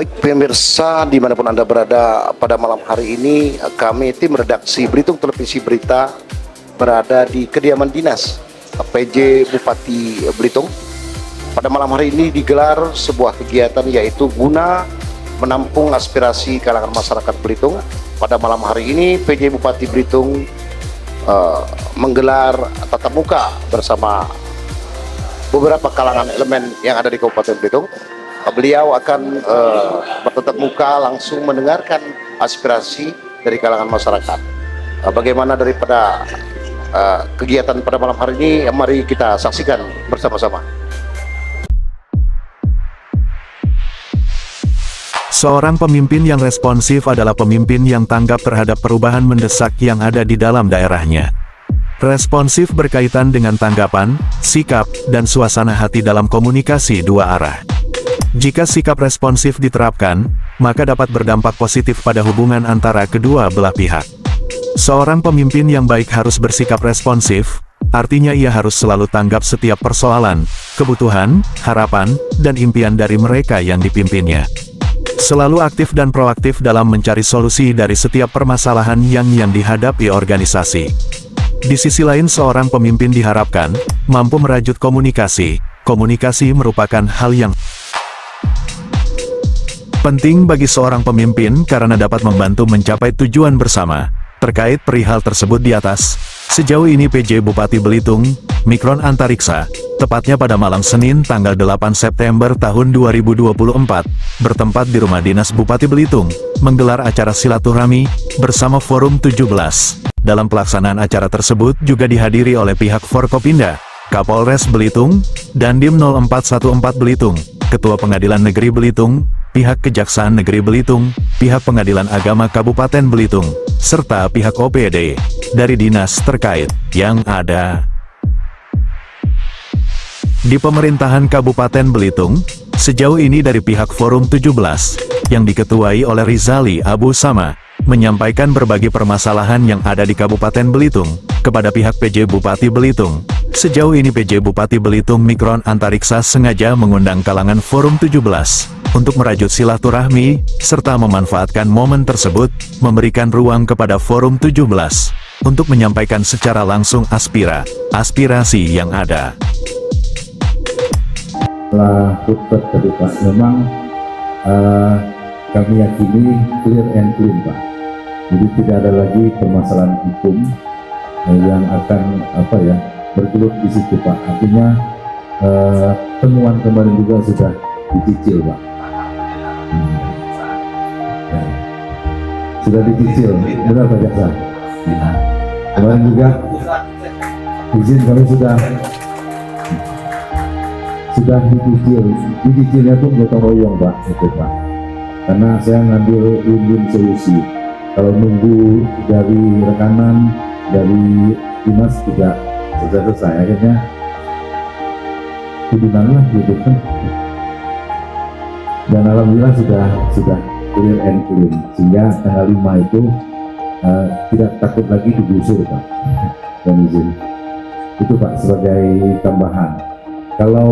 Baik pemirsa dimanapun Anda berada, pada malam hari ini kami tim redaksi Belitung Televisi Berita berada di kediaman dinas PJ Bupati Belitung. Pada malam hari ini digelar sebuah kegiatan yaitu guna menampung aspirasi kalangan masyarakat Belitung. Pada malam hari ini PJ Bupati Belitung menggelar tatap muka bersama beberapa kalangan elemen yang ada di Kabupaten Belitung. Beliau akan bertatap muka langsung mendengarkan aspirasi dari kalangan masyarakat. Bagaimana daripada kegiatan pada malam hari ini, mari kita saksikan bersama-sama. Seorang pemimpin yang responsif adalah pemimpin yang tanggap terhadap perubahan mendesak yang ada di dalam daerahnya. Responsif berkaitan dengan tanggapan, sikap, dan suasana hati dalam komunikasi dua arah. Jika sikap responsif diterapkan, maka dapat berdampak positif pada hubungan antara kedua belah pihak. Seorang pemimpin yang baik harus bersikap responsif, artinya ia harus selalu tanggap setiap persoalan, kebutuhan, harapan, dan impian dari mereka yang dipimpinnya. Selalu aktif dan proaktif dalam mencari solusi dari setiap permasalahan yang dihadapi organisasi. Di sisi lain, seorang pemimpin diharapkan mampu merajut komunikasi. Komunikasi merupakan hal yang penting bagi seorang pemimpin karena dapat membantu mencapai tujuan bersama. Terkait perihal tersebut di atas, sejauh ini PJ Bupati Belitung, Mikron Antariksa, tepatnya pada malam Senin tanggal 8 September tahun 2024, bertempat di Rumah Dinas Bupati Belitung, menggelar acara silaturahmi bersama Forum 17. Dalam pelaksanaan acara tersebut juga dihadiri oleh pihak Forkopinda, Kapolres Belitung, Dandim 0414 Belitung, Ketua Pengadilan Negeri Belitung, pihak Kejaksaan Negeri Belitung, pihak Pengadilan Agama Kabupaten Belitung, serta pihak OPD dari dinas terkait yang ada di pemerintahan Kabupaten Belitung. Sejauh ini dari pihak Forum 17, yang diketuai oleh Rizali Abu Sama, menyampaikan berbagai permasalahan yang ada di Kabupaten Belitung kepada pihak PJ Bupati Belitung. Sejauh ini PJ Bupati Belitung Mikron Antariksa sengaja mengundang kalangan Forum 17 untuk merajut silaturahmi, serta memanfaatkan momen tersebut, memberikan ruang kepada Forum 17 untuk menyampaikan secara langsung aspirasi yang ada. Setelah putar tadi Pak, memang kami yakini clear and clean Pak. Jadi tidak ada lagi permasalahan hukum yang akan bergelut di situ Pak. Artinya temuan kemarin juga sudah dicicil Pak. Ya. Sudah dicicil, benar Pak Jaksa? Ya. Kemarin juga izin kami sudah dicicilnya pun gotong royong Pak, itu Pak. Karena saya ngambil win-win solusi. Kalau nunggu dari rekanan, dari dinas tidak selesai, akhirnya hubungan lah gitu kan. Dan alhamdulillah sudah clear and clean, sehingga tanggal 5 itu tidak takut lagi digusur Pak. Dan izin itu Pak sebagai tambahan. Kalau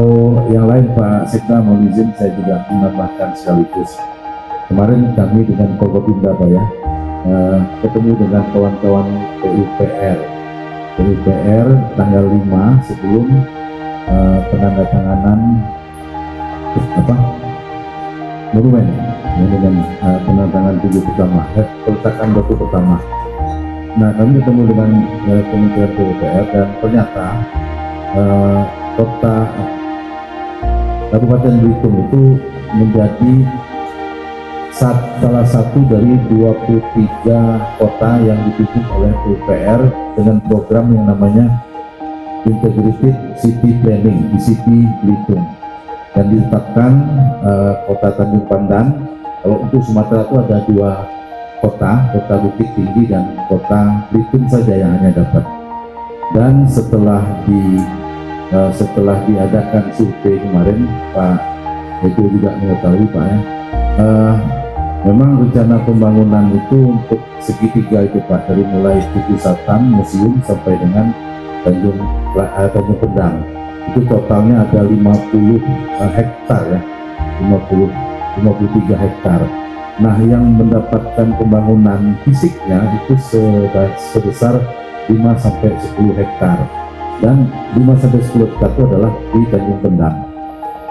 yang lain Pak Sekda mohon izin saya juga menambahkan sekaligus. Kemarin kami dengan Forkopinda Pak ya, ketemu dengan kawan-kawan PUPR tanggal 5 sebelum penandatanganan monumen dengan penandatangan tujuh pertama, peletakan batu pertama. Nah kami ketemu dengan Kementerian PUPR dan ternyata kota Kabupaten Belitung itu menjadi salah satu dari 23 kota yang dipimpin oleh PUPR dengan program yang namanya Integrated City Planning (ICP) Belitung, dan ditetapkan kota Tanjung Pandan. Kalau untuk Sumatera itu ada 2 kota Bukit Tinggi dan kota Belitung saja yang hanya dapat. Dan setelah diadakan survei kemarin Pak itu juga mengetahui Pak ya, memang rencana pembangunan itu untuk segitiga itu Pak, dari mulai Tugu Satam Museum sampai dengan Tanjung Pendang, itu totalnya ada 50 hektar ya, 50 53 hektar. Nah, yang mendapatkan pembangunan fisiknya itu sebesar 5 sampai 10 hektar. Dan 5 sampai 10 hektar itu adalah di Tanjung Pendang.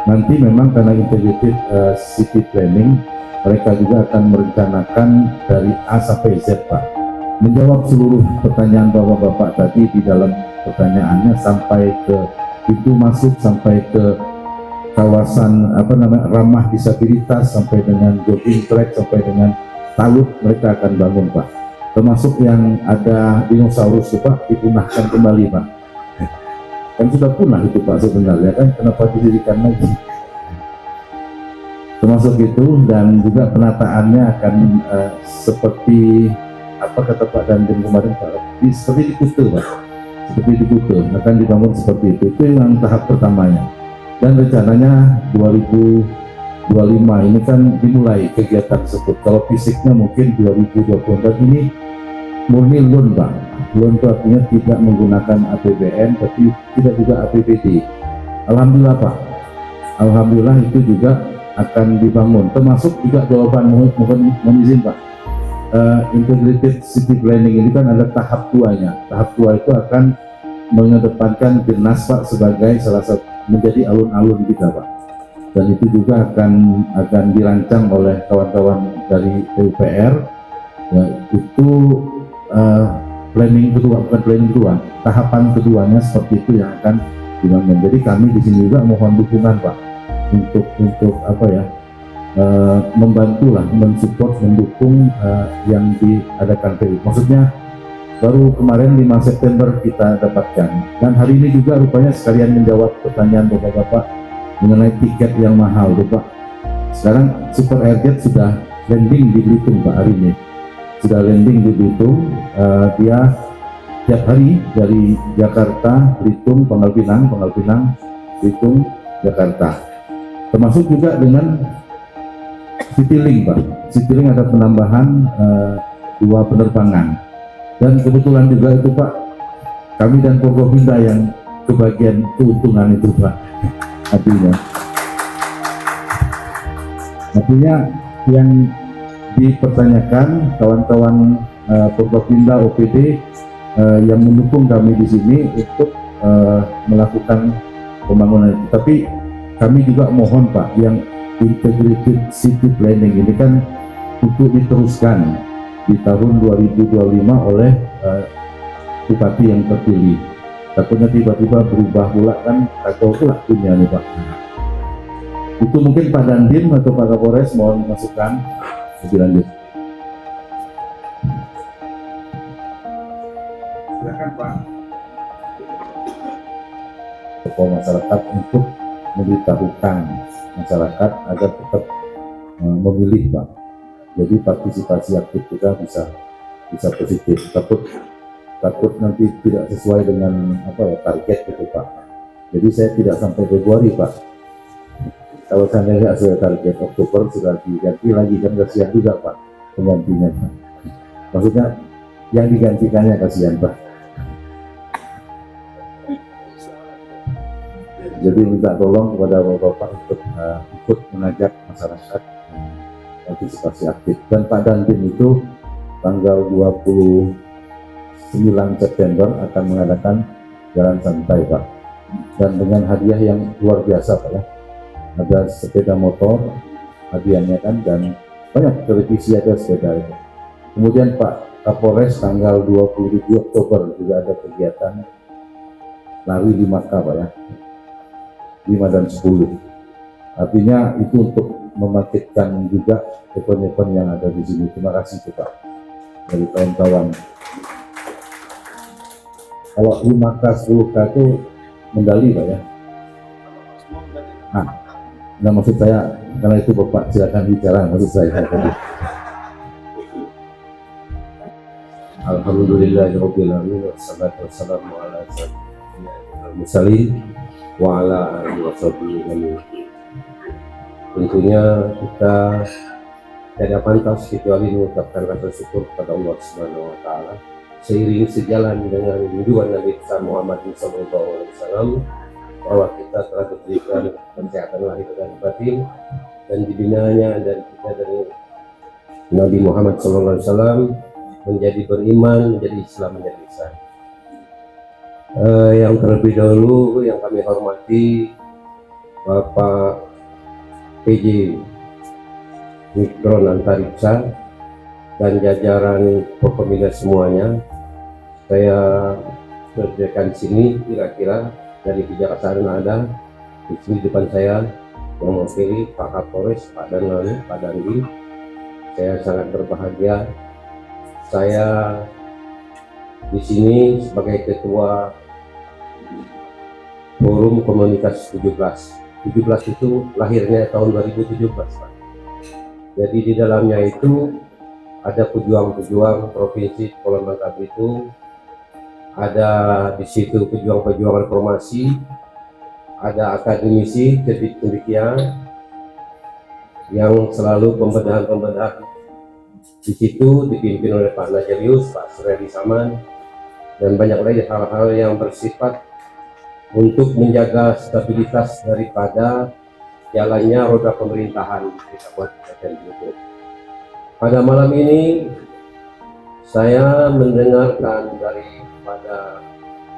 Nanti memang karena integrated city planning, mereka juga akan merencanakan dari A sampai Z, Pak. Menjawab seluruh pertanyaan Bapak-Bapak tadi di dalam pertanyaannya sampai ke pintu masuk, sampai ke kawasan ramah disabilitas, sampai dengan jogging track, sampai dengan talut mereka akan bangun, Pak. Termasuk yang ada dinosaurus itu, Pak, dipunahkan kembali, Pak. Kan sudah punah itu, Pak, sebenarnya kan, kenapa didirikan lagi? Termasuk itu, dan juga penataannya akan seperti apa kata Pak Dandim kemarin, Pak, seperti di Kuta, Pak. Seperti di Kuta akan dibangun seperti itu yang tahap pertamanya. Dan rencananya 2025 ini kan dimulai kegiatan tersebut. Kalau fisiknya mungkin 2024 ini murni loan, Pak. Loan itu artinya tidak menggunakan APBN, tapi tidak juga APBD. Alhamdulillah, Pak. Alhamdulillah itu juga akan dibangun. Termasuk juga jawaban mohon izin, Pak. Integrated City Planning ini kan ada tahap 2-nya. Tahap 2 itu akan mengedepankan Genas, Pak, sebagai salah satu menjadi alun-alun kita, Pak. Dan itu juga akan dirancang oleh kawan-kawan dari PUPR. Ya, itu planning kedua, bukan planning kedua, tahapan keduanya seperti itu yang akan dibangun. Jadi kami di sini juga mohon dukungan, Pak, untuk apa ya, membantulah, mensupport, mendukung yang diadakan PU. Maksudnya baru kemarin 5 September kita dapatkan, dan hari ini juga rupanya sekalian menjawab pertanyaan Bapak-Bapak mengenai tiket yang mahal, Bapak. Sekarang Super Airjet sudah landing di Belitung, Pak, hari ini sudah landing di Belitung. Dia tiap hari dari Jakarta, Belitung, Pangkal Pinang, Belitung, Jakarta. Termasuk juga dengan Citylink, Pak. Citylink ada penambahan 2 penerbangan. Dan kebetulan juga itu, Pak, kami dan Forkopimda yang kebagian keuntungan itu, Pak. Artinya yang dipertanyakan kawan-kawan Forkopimda OPD yang mendukung kami di sini untuk melakukan pembangunan itu. Tapi kami juga mohon, Pak, yang integrated city planning ini kan untuk diteruskan di tahun 2025 oleh bupati yang terpilih. Takutnya tiba-tiba berubah pula, kan kacau pula punya nih, Pak. Itu mungkin Pak Dandim atau Pak Kapolres mohon masukan lebih lanjut. Silakan, Pak. Tokoh masyarakat untuk memberitahukan masyarakat agar tetap memilih, Pak. Jadi partisipasi aktif kita bisa positif. Takut nanti tidak sesuai dengan target gitu, Pak. Jadi saya tidak sampai Februari, Pak. Kalau saya tidak sesuai target Oktober sudah diganti lagi, kan kasihan juga, Pak, penggantinya, Pak. Maksudnya yang digantikannya kasihan, Pak. Jadi minta tolong kepada Bapak untuk ikut mengajak masyarakat partisipasi aktif. Dan Pak Dandim itu tanggal 29 September akan mengadakan jalan santai, Pak, dan dengan hadiah yang luar biasa, Pak, ya. Ada sepeda motor hadiahnya kan, dan banyak televisi, ada sepeda itu. Kemudian Pak Kapolres tanggal 27 Oktober juga ada kegiatan lari 5K, Pak, ya, 5 dan 10. Artinya itu untuk membangkitkan juga event-event yang ada di sini. Terima kasih, Pak, dari kawan-kawan. Kalau 5K, 10K itu medali, Pak, ya. Nah, maksud saya, karena itu Bapak silakan bicara, maksud saya tadi. Alhamdulillahirabbil alamin, wassalatu wassalamu ala sayyidil mursalin wa ala alihi washabihi. Tentunya kita tidak pantas kecuali mengucapkan rasa syukur kepada Allah Subhanahu wa taala, seiring sejalan dengan junjungan Nabi Muhammad SAW, bahwa kita telah diberikan kesehatan lahir dan batin, dan dibinanya dari kita dari Nabi Muhammad SAW menjadi beriman, menjadi Islam, menjadi Islam. Yang terlebih dahulu yang kami hormati Bapak PJ Mikron Antariksa dan jajaran Forkominda semuanya. Saya kerjakan sini kira-kira dari Kejaksaan ada di sini depan saya yang mewakili Pak Kapolres, Pak Danlalu, Pak Dandi. Saya sangat berbahagia. Saya di sini sebagai Ketua Forum Komunitas 17. 17 itu lahirnya tahun 2017, Pak. Jadi di dalamnya itu ada pejuang-pejuang Provinsi Kepulauan Bangka Belitung, ada di situ pejuang-pejuang reformasi, ada akademisi cendekia yang selalu pembenahan di situ dipimpin oleh Pak Najarius, Pak Suredi Saman, dan banyak lagi hal-hal yang bersifat untuk menjaga stabilitas daripada jalannya roda pemerintahan di Kabupaten Belitung. Pada malam ini saya mendengarkan daripada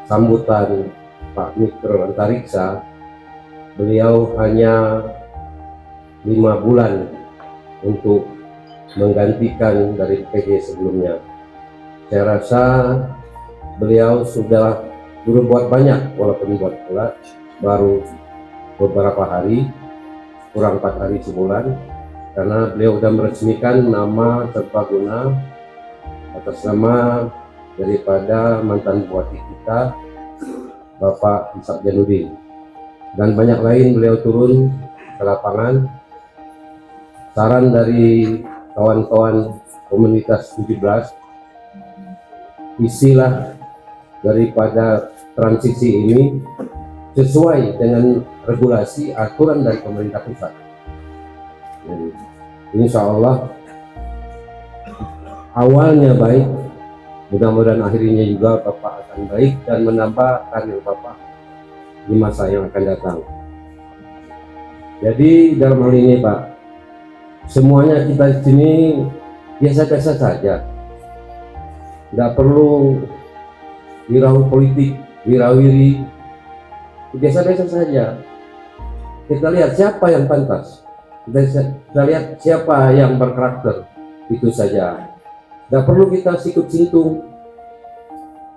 sambutan Pak Mikron Antariksa. Beliau hanya 5 bulan untuk menggantikan dari PJ sebelumnya. Saya rasa beliau sudah berbuat banyak, walaupun buat pula baru beberapa hari, kurang 4 hari sebulan, karena beliau sudah meresmikan nama serbaguna atas nama daripada mantan bupati kita Bapak Ishak Janudin, dan banyak lain. Beliau turun ke lapangan. Saran dari kawan-kawan komunitas 17, isilah daripada transisi ini sesuai dengan regulasi aturan dari pemerintah pusat. Insya Allah awalnya baik, mudah-mudahan akhirnya juga Bapak akan baik dan menambah karir Bapak di masa yang akan datang. Jadi dalam hal ini Pak, semuanya kita di sini biasa-biasa saja, tidak perlu wirau politik, wirawiri, biasa-biasa saja. Kita lihat siapa yang pantas, kita lihat siapa yang berkarakter, itu saja. Tidak perlu kita sikut-sintung.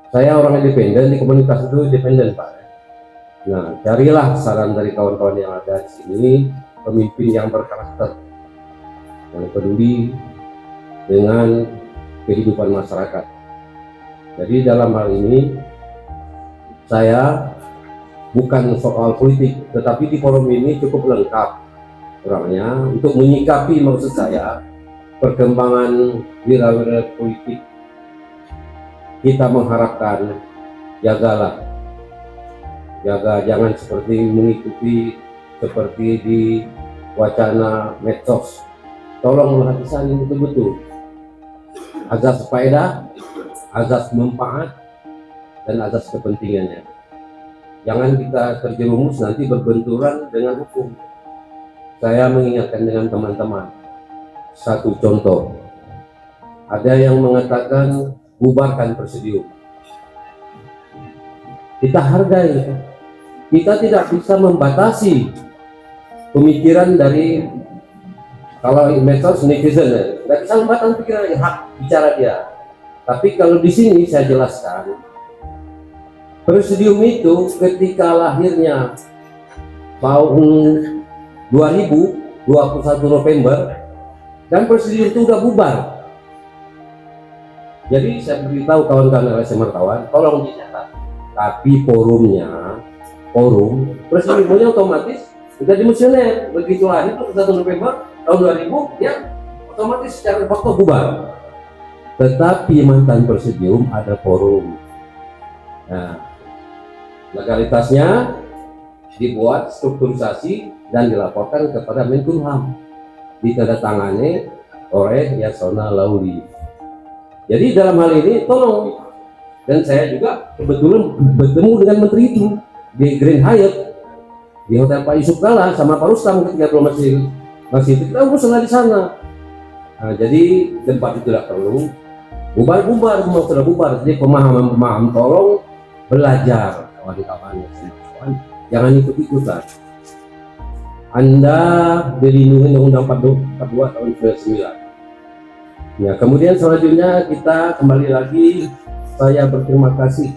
Saya orang independen, di komunitas itu independen Pak. Nah, carilah saran dari kawan-kawan yang ada di sini, pemimpin yang berkarakter, yang peduli dengan kehidupan masyarakat. Jadi dalam hal ini saya bukan soal politik, tetapi di forum ini cukup lengkap orangnya untuk menyikapi, maksud saya, perkembangan wira-wira politik. Kita mengharapkan jaga, jangan seperti mengikuti seperti di wacana medsos. Tolong hati-hati betul-betul azas faedah, azas manfaat, dan azas kepentingannya. Jangan kita terjerumus nanti berbenturan dengan hukum. Saya mengingatkan dengan teman-teman, satu contoh, ada yang mengatakan bubarkan presidium. Kita hargai, kita tidak bisa membatasi pemikiran dari, kalau medsos netizen, nggak bisa membatasi pikiran, hak bicara dia. Tapi kalau di sini saya jelaskan, presidium itu ketika lahirnya tahun 2021 November, dan presidium itu udah bubar. Jadi saya beritahu kawan-kawan LSM wartawan, tolong dicatat. Tapi forum presidiumnya otomatis sudah dimisioner. Begitu lahir itu 1 November tahun 2000, ya otomatis secara fakta bubar. Tetapi mantan presidium ada forum. Nah, legalitasnya dibuat strukturisasi dan dilaporkan kepada Menkumham, ditandatangani oleh Yasona Lauli. Jadi dalam hal ini tolong, dan saya juga kebetulan bertemu dengan menteri itu di Grand Hyatt di Hotel Pak Yusuf Kala sama Pak Rustam ketika belum masih masih itu kita uruslah di sana. Nah, jadi tempat itu tidak perlu bubar-bubar, semua sudah bubar. Jadi pemahaman tolong belajar kawan-kawan, jangan ikut-ikutan. Anda dilindungi Undang-Undang 42 tahun 99. Ya, kemudian selanjutnya kita kembali lagi, saya berterima kasih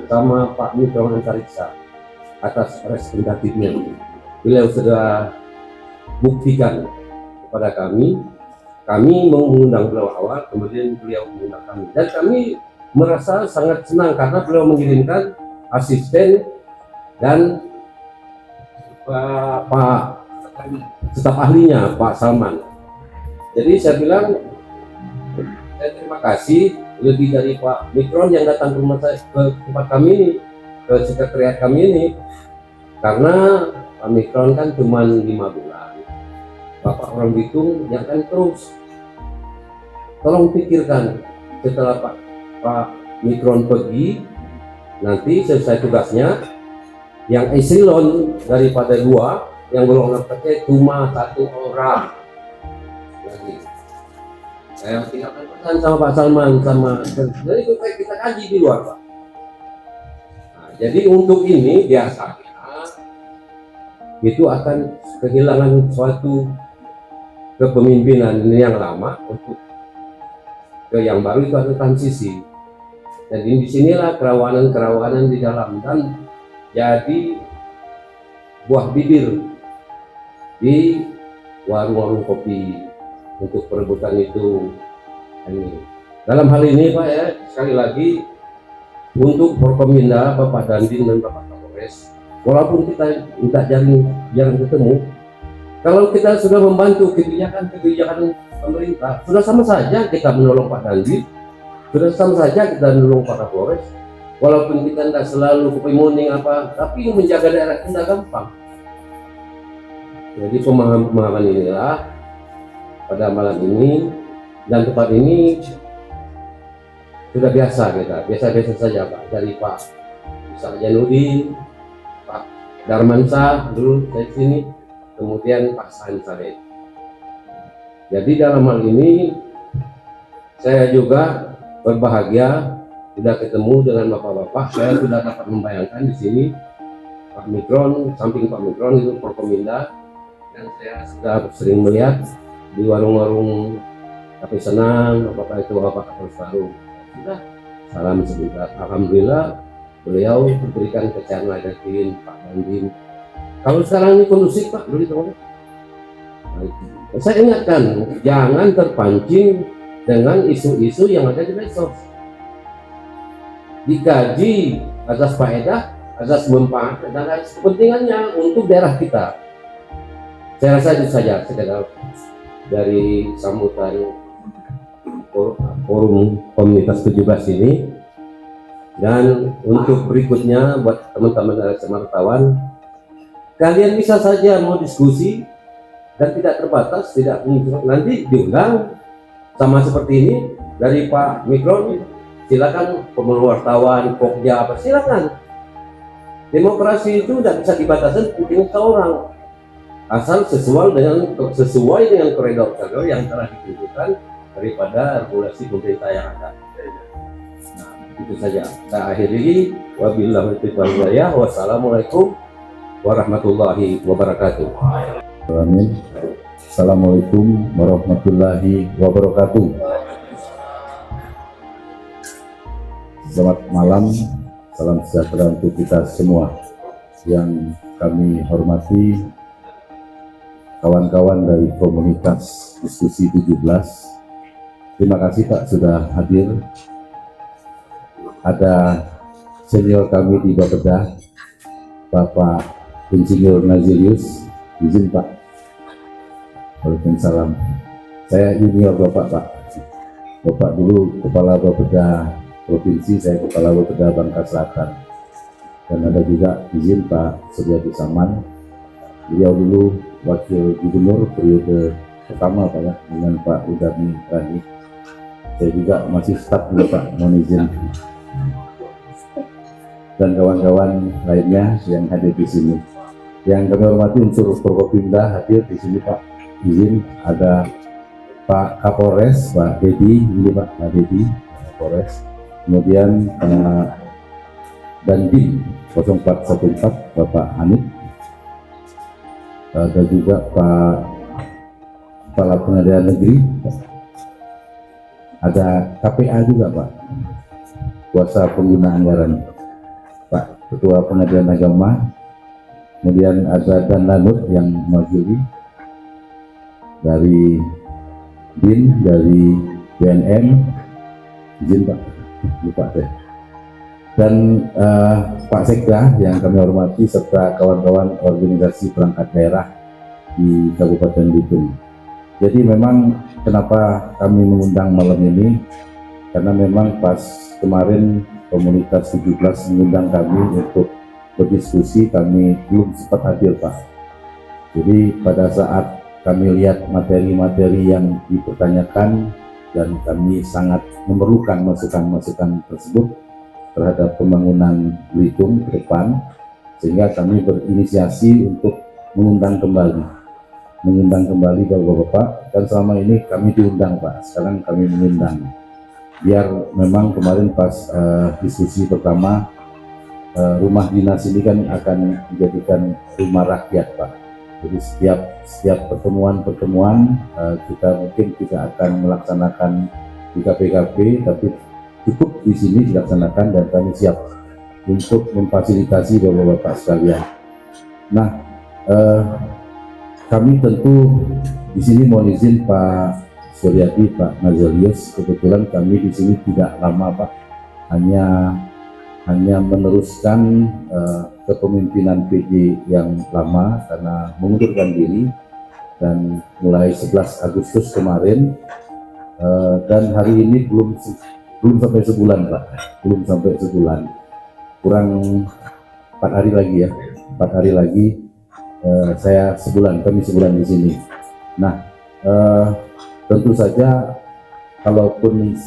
sama Pak Mikron Antariksa atas representatifnya. Beliau sudah buktikan kepada kami mengundang beliau awal, kemudian beliau mengundang kami, dan kami merasa sangat senang karena beliau mengirimkan asisten dan Pak staf ahlinya Pak Salman. Jadi saya bilang saya terima kasih lebih dari Pak Mikron yang datang ke rumah saya, ke tempat kami ini, ke sekretariat kami ini, karena Pak Mikron kan cuma 5 bulan. Bapak orang Bitung yang kan terus. Tolong pikirkan setelah Pak Mikron pergi, nanti selesai tugasnya, yang eselon daripada 2 yang golongan pakai cuma 1 orang lagi. Saya tinggalkan pesan sama Pak Salman, jadi kita kaji di luar, Pak. Nah, jadi untuk ini biasanya itu akan kehilangan suatu kepemimpinan yang lama untuk ke yang baru, itu ada transisi. Jadi disinilah kerawanan di dalam, dan jadi buah bibir di warung-warung kopi untuk perebutan itu. Ini dalam hal ini Pak ya, sekali lagi untuk Forkominda, Bapak Dandim dan Bapak Kapolres, walaupun kita minta jarang ketemu, kalau kita sudah membantu kebijakan pemerintah, sudah sama saja kita menolong Pak Dandim, sudah sama saja kita menolong Pak Kapolres. Walaupun kita tidak selalu kepemoning apa, tapi menjaga daerah kita gampang. Jadi pemahaman inilah pada malam ini dan tempat ini sudah biasa kita, biasa-biasa saja Pak. Dari Pak Isa Janudin, Pak Darmansyah dulu dari sini, kemudian Pak Sansare. Jadi dalam hal ini saya juga berbahagia sudah ketemu dengan bapak-bapak. Saya sudah dapat membayangkan di sini Pak Mikron, samping Pak Mikron itu Forkominda, dan saya sudah sering melihat di warung-warung tapi senang bapak itu bapak Kapolres baru. Sudah salam sebentar. Alhamdulillah beliau memberikan kepercayaan lagi Pak Dandim. Kalau sekarang ini kondusif Pak, dulu itu saya ingatkan jangan terpancing dengan isu-isu yang ada di medsos. Dikaji asas faedah, asas manfaat, dan asas kepentingannya untuk daerah kita. Saya rasa itu saja sekedar dari sambutan forum komunitas 17 ini. Dan untuk berikutnya buat teman-teman wartawan, kalian bisa saja mau diskusi dan tidak terbatas, tidak nanti diundang sama seperti ini dari Pak Mikron. Silakan pemerwartawan, pokja apa, silakan. Demokrasi itu tidak bisa dibatasi mungkin seorang, asal sesuai dengan koridor yang telah ditentukan daripada regulasi pemerintah yang ada. Nah, itu saja. Saya akhiri, wabillahi taufiq wal hidayah. Wassalamualaikum warahmatullahi wabarakatuh. Amin. Assalamualaikum warahmatullahi wabarakatuh. Selamat malam, salam sejahtera untuk kita semua. Yang kami hormati kawan-kawan dari komunitas diskusi 17. Terima kasih Pak sudah hadir. Ada senior kami di Bapeda, Bapak Insinyur Nazilius. Izin Pak. Waalaikumsalam. Saya junior Bapak Pak. Bapak dulu Kepala Bapeda Provinsi, saya Kepala Bapeda Bangka Selatan. Dan ada juga izin Pak Suryadi Saman, beliau dulu Wakil Gubernur periode pertama Pak ya, dengan Pak Udami Rani. Saya juga masih staf dulu Pak, mohon izin. Dan kawan-kawan lainnya yang hadir di sini. Yang kami hormati unsur Forkopimda hadir di sini Pak, izin ada Pak Kapolres, Pak Dedi, ini Pak Dedi, Kapolres, kemudian Dandim 0414 Bapak Hanif, ada juga Pak Kepala Pengadilan Negeri, ada KPA juga Pak, kuasa pengguna anggaran, Pak Ketua Pengadilan Agama, kemudian ada Dan Lanut yang mewakili dari BIN, dari BNN, izin Pak, lupa deh, dan Pak Sekda yang kami hormati serta kawan-kawan organisasi perangkat daerah di Kabupaten Belitung. Jadi memang kenapa kami mengundang malam ini, karena memang pas kemarin komunitas 17 mengundang kami untuk berdiskusi, kami belum sempat hadir Pak. Jadi pada saat kami lihat materi-materi yang dipertanyakan dan kami sangat memerlukan masukan-masukan tersebut terhadap pembangunan Belitung ke depan, sehingga kami berinisiasi untuk mengundang kembali Bapak-Bapak, dan selama ini kami diundang Pak, sekarang kami mengundang, biar memang kemarin pas diskusi pertama, rumah dinas ini kan akan dijadikan rumah rakyat Pak. Jadi setiap pertemuan kita mungkin tidak akan melaksanakan di KPKP, tapi cukup di sini dilaksanakan, dan kami siap untuk memfasilitasi Bapak-Bapak sekalian. Nah, kami tentu di sini mohon izin Pak Suryadi, Pak Nazarius, kebetulan kami di sini tidak lama Pak, hanya meneruskan kepemimpinan PJ yang lama karena mengundurkan diri, dan mulai 11 Agustus kemarin, dan hari ini belum sampai sebulan Pak, kurang 4 hari lagi ya, 4 hari lagi kami sebulan di sini. Nah, tentu saja kalaupun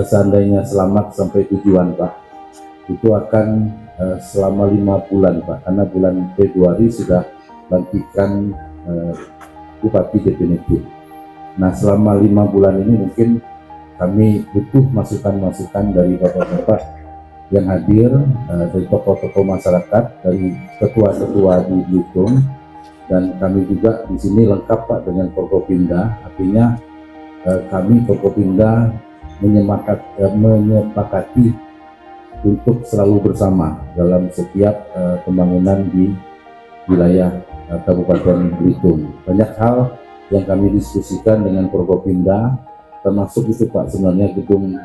seandainya selamat sampai tujuan Pak, itu akan selama 5 bulan Pak, karena bulan Februari sudah lantikan Bupati definitif. Nah, selama 5 bulan ini mungkin kami butuh masukan-masukan dari Bapak-Bapak yang hadir, dari tokoh-tokoh masyarakat, dari ketua-ketua di Belitung, dan kami juga di sini lengkap Pak dengan Forkopimda. Artinya kami Forkopimda menyepakati untuk selalu bersama dalam setiap pembangunan di wilayah Kabupaten Belitung. Banyak hal yang kami diskusikan dengan Forkopimda, termasuk itu Pak, sebenarnya gedung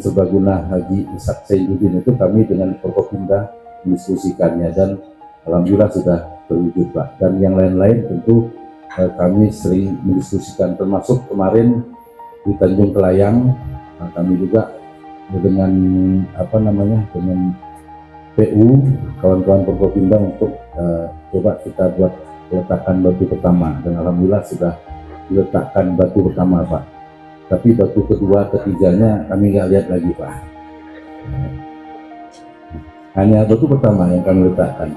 Serbaguna Haji Ishak Saifuddin itu kami dengan Forkopimda mendiskusikannya, dan alhamdulillah sudah terwujud Pak. Dan yang lain-lain tentu kami sering mendiskusikan, termasuk kemarin di Tanjung Kelayang, kami juga dengan dengan PU kawan-kawan Forkopimda untuk coba kita buat letakkan batu pertama, dan alhamdulillah sudah diletakkan batu pertama Pak. Tapi batu kedua, ketiganya kami nggak lihat lagi Pak. Hanya batu pertama yang kami letakkan.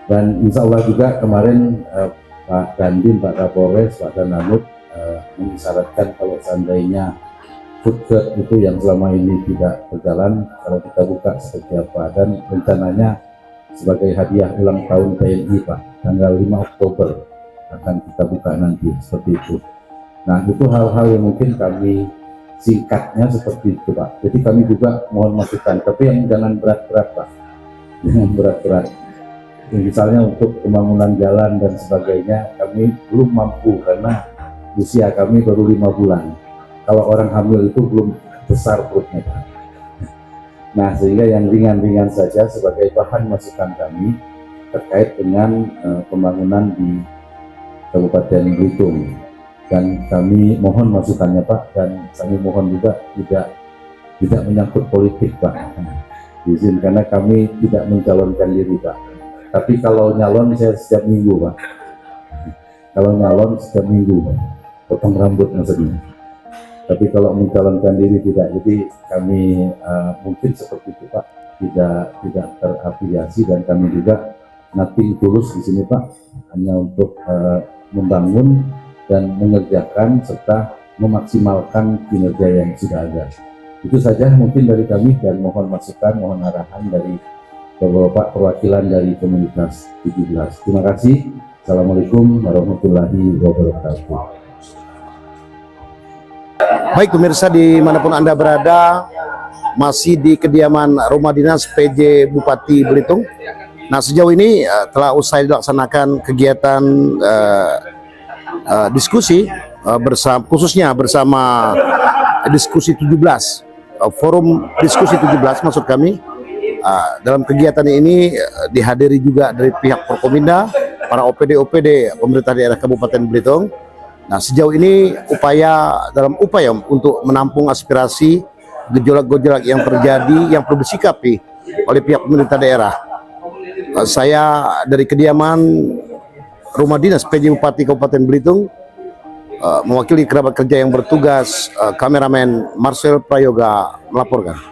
Dan insya Allah juga kemarin Pak Dandim, Pak Kapolres, Pak Danamut mengisyaratkan kalau seandainya food court itu yang selama ini tidak berjalan, kalau kita buka seperti apa, dan rencananya sebagai hadiah ulang tahun TNI Pak, tanggal 5 Oktober akan kita buka nanti, seperti itu. Nah, itu hal-hal yang mungkin kami singkatnya seperti itu Pak. Jadi kami juga mohon masukan, tapi yang jangan berat-berat Pak, jangan berat-berat. Misalnya untuk pembangunan jalan dan sebagainya, kami belum mampu karena usia kami baru 5 bulan. Kalau orang hamil itu belum besar perutnya Pak. Nah, sehingga yang ringan-ringan saja sebagai bahan masukan kami terkait dengan pembangunan di Kabupaten Belitung. Dan kami mohon masukannya Pak, dan kami mohon juga tidak menyangkut politik Pak, izin, karena kami tidak mencalonkan diri Pak. Tapi kalau nyalon saya setiap minggu Pak, kalau nyalon setiap minggu potong rambut maksudnya. Tapi kalau mencalonkan diri tidak. Jadi kami mungkin seperti itu Pak, tidak terafiliasi, dan kami juga nothing tulus di sini Pak, hanya untuk membangun dan mengerjakan serta memaksimalkan kinerja yang sudah ada. Itu saja mungkin dari kami, dan mohon masukan, mohon arahan dari Bapak perwakilan dari komunitas 17. Terima kasih. Assalamualaikum warahmatullahi wabarakatuh. Baik pemirsa dimanapun Anda berada, masih di kediaman rumah dinas PJ Bupati Belitung. Nah sejauh ini telah usai dilaksanakan kegiatan diskusi khususnya bersama diskusi 17, forum diskusi 17 maksud kami. Dalam kegiatan ini dihadiri juga dari pihak Forkominda, para OPD pemerintah daerah Kabupaten Belitung. Nah sejauh ini dalam upaya untuk menampung aspirasi gejolak-gejolak yang terjadi yang perlu disikapi oleh pihak pemerintah daerah. Saya dari kediaman rumah dinas PJ Bupati Kabupaten Belitung mewakili kerabat kerja yang bertugas, kameramen Marcel Prayoga melaporkan.